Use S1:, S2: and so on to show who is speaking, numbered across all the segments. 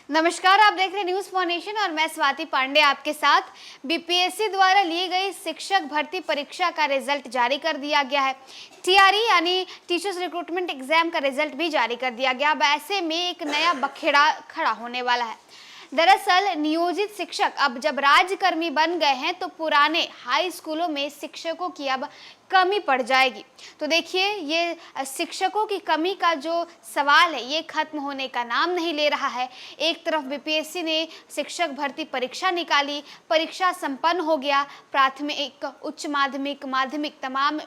S1: नमस्कार, आप देख रहे हैं न्यूज फॉर नेशन और मैं स्वाति पांडे आपके साथ। बीपीएससी द्वारा ली गई शिक्षक भर्ती परीक्षा का रिजल्ट जारी कर दिया गया है। टीआरई यानी टीचर्स रिक्रूटमेंट एग्जाम का रिजल्ट भी जारी कर दिया गया। अब ऐसे में एक नया बखेड़ा खड़ा होने वाला है। दरअसल नियोजित शिक्षक अब जब राज्यकर्मी बन गए हैं तो पुराने हाई स्कूलों में शिक्षकों की अब कमी पड़ जाएगी। तो देखिए, ये शिक्षकों की कमी का जो सवाल है ये खत्म होने का नाम नहीं ले रहा है। एक तरफ बीपीएससी ने शिक्षक भर्ती परीक्षा निकाली, परीक्षा संपन्न हो गया, प्राथमिक, उच्च माध्यमिक, माध्यमिक तमाम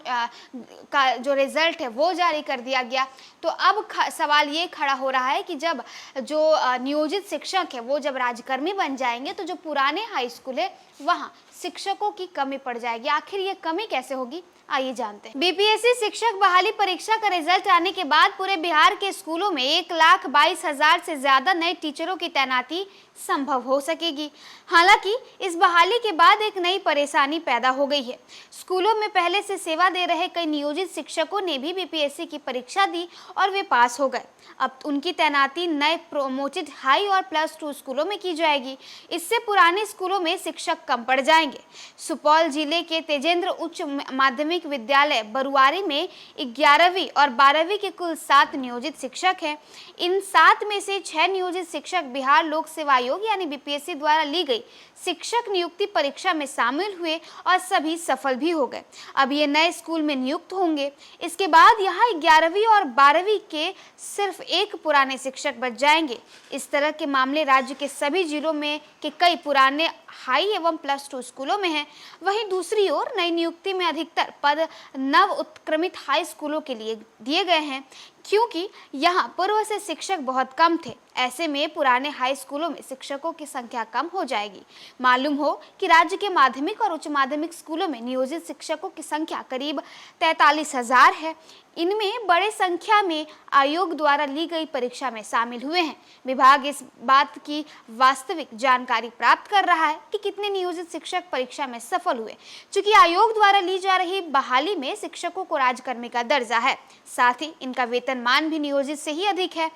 S1: का जो रिजल्ट है वो जारी कर दिया गया। तो अब सवाल ये खड़ा हो रहा है कि जब जो नियोजित शिक्षक है वो जब राज्यकर्मी बन जाएंगे तो जो पुराने हाई स्कूल है वहाँ शिक्षकों की कमी पड़ जाएगी। आखिर ये कमी कैसे होगी, आइए जानते हैं। बीपीएससी शिक्षक बहाली परीक्षा का रिजल्ट आने के बाद पूरे बिहार के स्कूलों में 1,22,000 से ज्यादा नए टीचरों की तैनाती संभव हो सकेगी। हालांकि इस बहाली के बाद एक नई परेशानी पैदा हो गई है। स्कूलों में पहले से सेवा दे रहे कई नियोजित शिक्षकों ने भी बीपीएससी की परीक्षा दी और वे पास हो गए। अब उनकी तैनाती नए प्रोमोटेड हाई और +2 स्कूलों में की जाएगी। इससे पुराने स्कूलों में शिक्षक कम पड़ जाएंगे। सुपौल जिले के तेजेंद्र उच्च माध्यमिक विद्यालय बरुआरी में 11वीं और 12वीं के कुल 7 नियोजित शिक्षक हैं। इन 7 में से 6 नियोजित शिक्षक बिहार लोक सेवा आयोग यानी बीपीएससी द्वारा ली गई शिक्षक नियुक्ति परीक्षा में शामिल हुए और सभी सफल भी हो गए। अब ये नए स्कूल में नियुक्त होंगे। इसके बाद यहाँ 11वीं और 12वीं के सिर्फ एक पुराने शिक्षक बच जाएंगे। इस तरह के मामले राज्य के सभी जिलों में के कई पुराने हाई एवं +2 स्कूलों में हैं। वहीं दूसरी ओर नई नियुक्ति में अधिकतर पद नव उत्क्रमित हाई स्कूलों के लिए दिए गए हैं, क्योंकि यहाँ पूर्व से शिक्षक बहुत कम थे। ऐसे में पुराने हाई स्कूलों में शिक्षकों की संख्या कम हो जाएगी। मालूम हो कि राज्य के माध्यमिक और उच्च माध्यमिक स्कूलों में नियोजित शिक्षकों की संख्या करीब 43,000 है। इनमें बड़े संख्या में आयोग द्वारा ली गई परीक्षा में शामिल हुए हैं। विभाग इस बात की वास्तविक जानकारी प्राप्त कर रहा है कि कितने नियोजित शिक्षक परीक्षा में सफल हुए। चूंकि आयोग द्वारा ली जा रही बहाली में शिक्षकों को राज्यकर्मी का दर्जा है, साथ ही इनका वेतनमान भी नियोजित से ही अधिक है।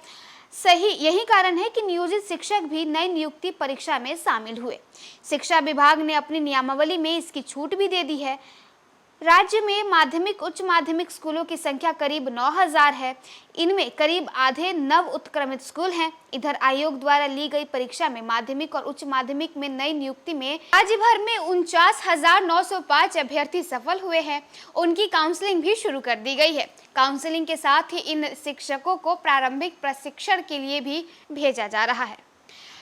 S1: सही यही कारण है कि नियोजित शिक्षक भी नई नियुक्ति परीक्षा में शामिल हुए। शिक्षा विभाग ने अपनी नियमावली में इसकी छूट भी दे दी है। राज्य में माध्यमिक उच्च माध्यमिक स्कूलों की संख्या करीब 9,000 है। इनमें करीब आधे नव उत्क्रमित स्कूल हैं। इधर आयोग द्वारा ली गई परीक्षा में माध्यमिक और उच्च माध्यमिक में नई नियुक्ति में राज्य भर में 49,905 अभ्यर्थी सफल हुए हैं। उनकी काउंसलिंग भी शुरू कर दी गई है। काउंसलिंग के साथ ही इन शिक्षकों को प्रारंभिक प्रशिक्षण के लिए भी भेजा जा रहा है।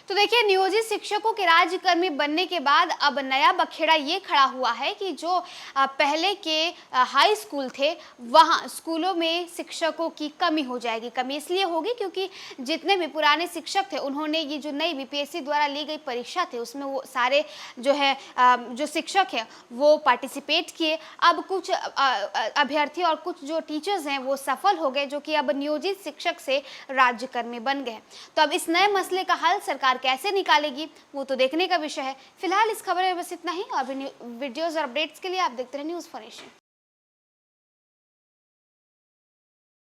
S1: तो देखिए, नियोजित शिक्षकों के राज्यकर्मी बनने के बाद अब नया बखेड़ा ये खड़ा हुआ है कि जो पहले के हाई स्कूल थे वहाँ स्कूलों में शिक्षकों की कमी हो जाएगी। कमी इसलिए होगी क्योंकि जितने भी पुराने शिक्षक थे उन्होंने ये जो नई बीपीएससी द्वारा ली गई परीक्षा थे उसमें वो सारे जो है जो शिक्षक हैं वो पार्टिसिपेट किए। अब कुछ अभ्यर्थी और कुछ जो टीचर्स हैं वो सफल हो गए, जो कि अब नियोजित शिक्षक से राज्यकर्मी बन गए। तो अब इस नए मसले का हल सरकार कैसे निकालेगी वो तो देखने का विषय है। फिलहाल इस खबर में बस इतना ही। और भी वीडियोस और अपडेट्स के लिए आप देखते रहिए न्यूज़ फॉर नेशन।